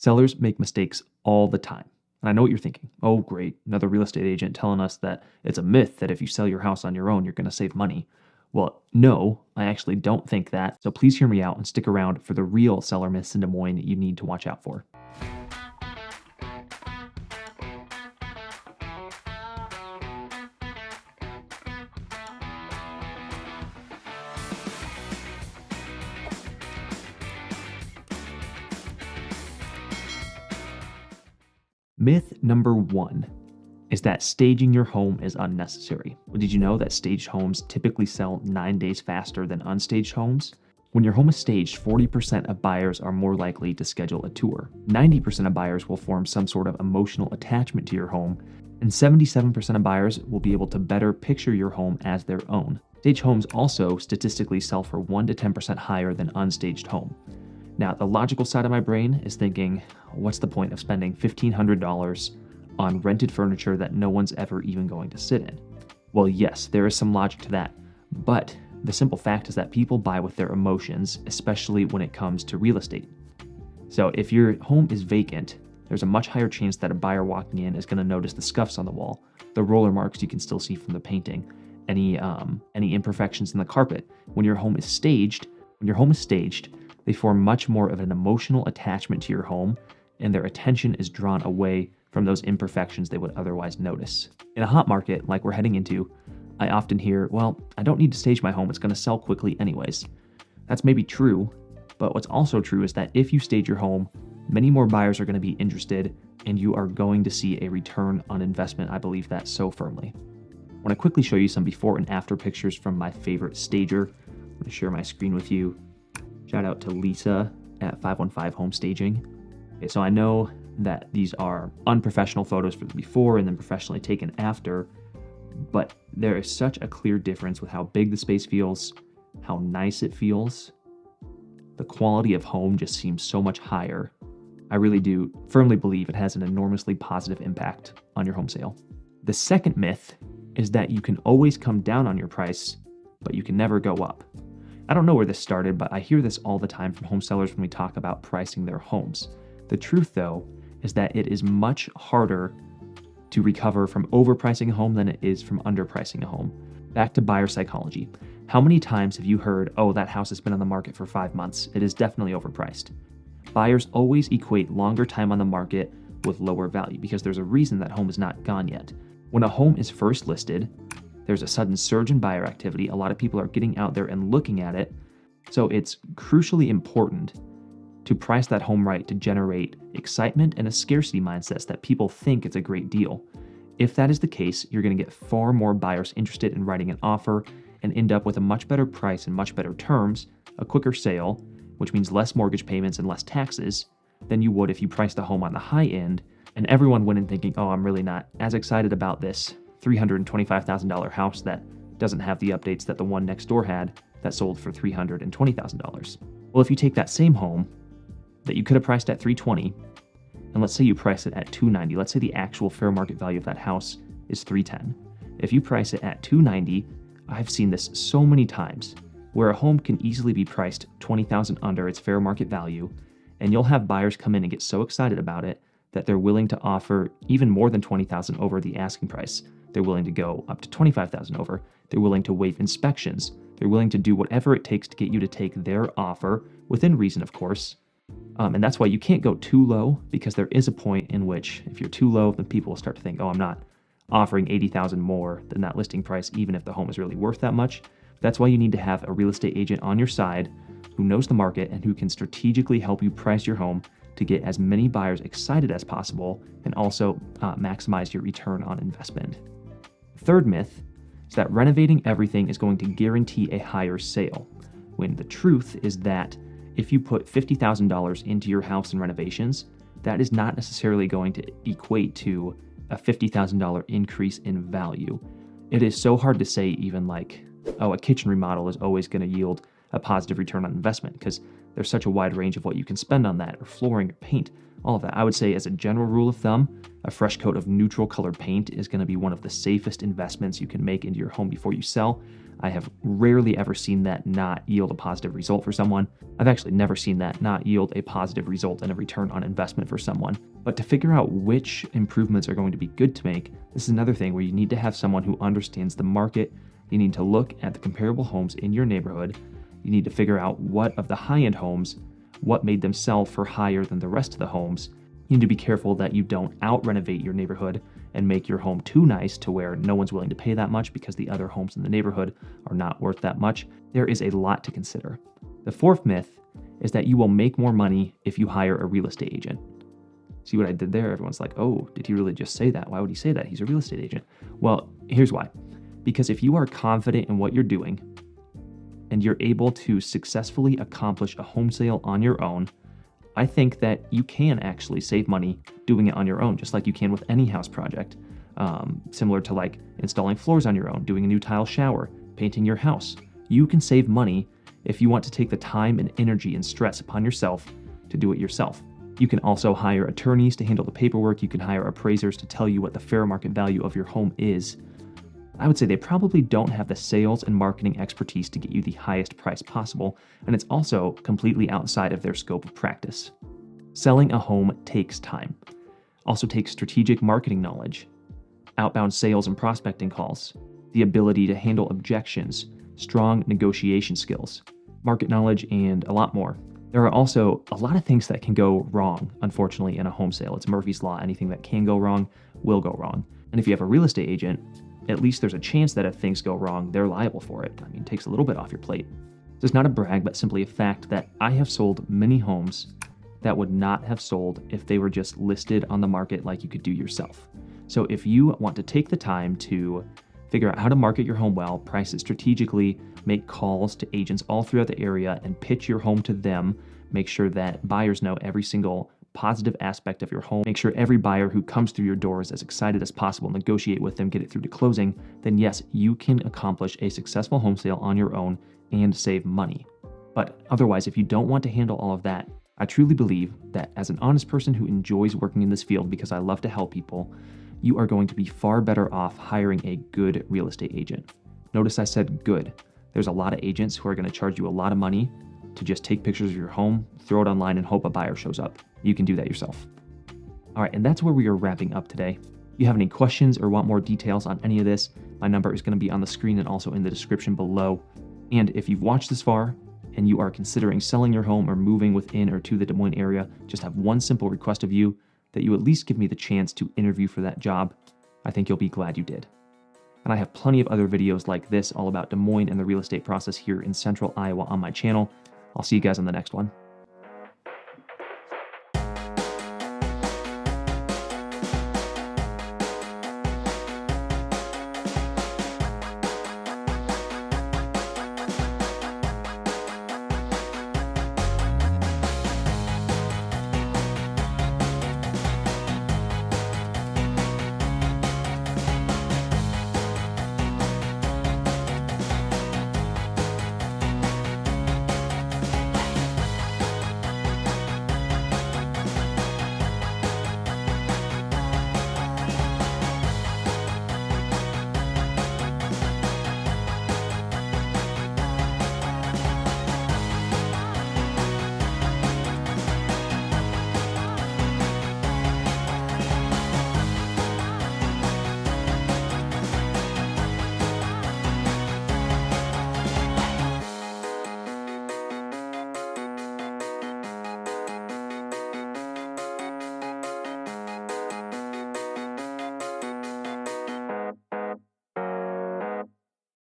Sellers make mistakes all the time. And I know what you're thinking. Oh, great. Another real estate agent telling us that it's a myth that if you sell your house on your own, you're going to save money. Well, no, I actually don't think that. So please hear me out and stick around for the real seller myths in Des Moines you need to watch out for. Myth number 1 is that staging your home is unnecessary. Well, did you know that staged homes typically sell 9 days faster than unstaged homes? When your home is staged, 40% of buyers are more likely to schedule a tour. 90% of buyers will form some sort of emotional attachment to your home, and 77% of buyers will be able to better picture your home as their own. Staged homes also statistically sell for 1 to 10% higher than unstaged home. Now, the logical side of my brain is thinking, what's the point of spending $1,500 on rented furniture that no one's ever even going to sit in? Well, yes, there is some logic to that, but the simple fact is that people buy with their emotions, especially when it comes to real estate. So if your home is vacant, there's a much higher chance that a buyer walking in is going to notice the scuffs on the wall, the roller marks you can still see from the painting, any imperfections in the carpet. When your home is staged, they form much more of an emotional attachment to your home, and their attention is drawn away from those imperfections they would otherwise notice. In a hot market like we're heading into, I often hear, well, I don't need to stage my home, it's going to sell quickly anyways. That's maybe true, but what's also true is that if you stage your home, many more buyers are going to be interested, and you are going to see a return on investment. I believe that so firmly. I want to quickly show you some before and after pictures from my favorite stager. I'm going to share my screen with you. Shout out to Lisa at 515 Home Staging. Okay, so I know that these are unprofessional photos for the before and then professionally taken after, but there is such a clear difference with how big the space feels, how nice it feels. The quality of home just seems so much higher. I really do firmly believe it has an enormously positive impact on your home sale. The second myth is that you can always come down on your price, but you can never go up. I don't know where this started, but I hear this all the time from home sellers when we talk about pricing their homes. The truth, though, is that it is much harder to recover from overpricing a home than it is from underpricing a home. Back to buyer psychology. How many times have you heard, oh, that house has been on the market for 5 months. It is definitely overpriced. Buyers always equate longer time on the market with lower value because there's a reason that home is not gone yet. When a home is first listed, there's a sudden surge in buyer activity. A lot of people are getting out there and looking at it. So it's crucially important to price that home right to generate excitement and a scarcity mindset that people think it's a great deal. If that is the case, you're going to get far more buyers interested in writing an offer and end up with a much better price and much better terms, a quicker sale, which means less mortgage payments and less taxes, than you would if you priced the home on the high end and everyone went in thinking, oh, I'm really not as excited about this $325,000 house that doesn't have the updates that the one next door had that sold for $320,000. Well, if you take that same home that you could have priced at $320, and let's say you price it at $290, let's say the actual fair market value of that house is $310. If you price it at $290, I've seen this so many times where a home can easily be priced $20,000 under its fair market value, and you'll have buyers come in and get so excited about it that they're willing to offer even more than $20,000 over the asking price. They're willing to go up to $25,000 over. They're willing to waive inspections. They're willing to do whatever it takes to get you to take their offer, within reason, of course. And that's why you can't go too low, because there is a point in which if you're too low, then people will start to think, oh, I'm not offering $80,000 more than that listing price, even if the home is really worth that much. That's why you need to have a real estate agent on your side who knows the market and who can strategically help you price your home to get as many buyers excited as possible and also maximize your return on investment. Third myth is that renovating everything is going to guarantee a higher sale, when the truth is that if you put $50,000 into your house in renovations, that is not necessarily going to equate to a $50,000 increase in value. It is so hard to say even like, oh, a kitchen remodel is always going to yield a positive return on investment because there's such a wide range of what you can spend on that, or flooring or paint. all of that. I would say as a general rule of thumb, a fresh coat of neutral colored paint is going to be one of the safest investments you can make into your home before you sell. I have rarely ever seen that not yield a positive result for someone. I've actually never seen that not yield a positive result and a return on investment for someone. But to figure out which improvements are going to be good to make, this is another thing where you need to have someone who understands the market. You need to look at the comparable homes in your neighborhood. You need to figure out what of the high-end homes, what made them sell for higher than the rest of the homes. You need to be careful that you don't out-renovate your neighborhood and make your home too nice to where no one's willing to pay that much because the other homes in the neighborhood are not worth that much. There is a lot to consider. The fourth myth is that you will make more money if you hire a real estate agent. See what I did there? Everyone's like, oh, did he really just say that? Why would he say that? He's a real estate agent. Well, here's why. Because if you are confident in what you're doing and you're able to successfully accomplish a home sale on your own, I think that you can actually save money doing it on your own, just like you can with any house project. Similar to like installing floors on your own, doing a new tile shower, painting your house. You can save money if you want to take the time and energy and stress upon yourself to do it yourself. You can also hire attorneys to handle the paperwork. You can hire appraisers to tell you what the fair market value of your home is. I would say they probably don't have the sales and marketing expertise to get you the highest price possible, and it's also completely outside of their scope of practice. Selling a home takes time. Also takes strategic marketing knowledge, outbound sales and prospecting calls, the ability to handle objections, strong negotiation skills, market knowledge, and a lot more. There are also a lot of things that can go wrong, unfortunately, in a home sale. It's Murphy's Law. Anything that can go wrong will go wrong. And if you have a real estate agent, at least there's a chance that if things go wrong, they're liable for it. I mean, it takes a little bit off your plate. This is not a brag, but simply a fact that I have sold many homes that would not have sold if they were just listed on the market like you could do yourself. So if you want to take the time to figure out how to market your home well, price it strategically, make calls to agents all throughout the area and pitch your home to them, make sure that buyers know every single positive aspect of your home, make sure every buyer who comes through your door is as excited as possible, negotiate with them, get it through to closing, then yes, you can accomplish a successful home sale on your own and save money. But otherwise, if you don't want to handle all of that, I truly believe that as an honest person who enjoys working in this field because I love to help people, you are going to be far better off hiring a good real estate agent. Notice I said good. There's a lot of agents who are going to charge you a lot of money to just take pictures of your home, throw it online, and hope a buyer shows up. You can do that yourself. All right, and that's where we are wrapping up today. If you have any questions or want more details on any of this, my number is going to be on the screen and also in the description below. And if you've watched this far and you are considering selling your home or moving within or to the Des Moines area, just have one simple request of you, that you at least give me the chance to interview for that job. I think you'll be glad you did. And I have plenty of other videos like this all about Des Moines and the real estate process here in central Iowa on my channel. I'll see you guys on the next one.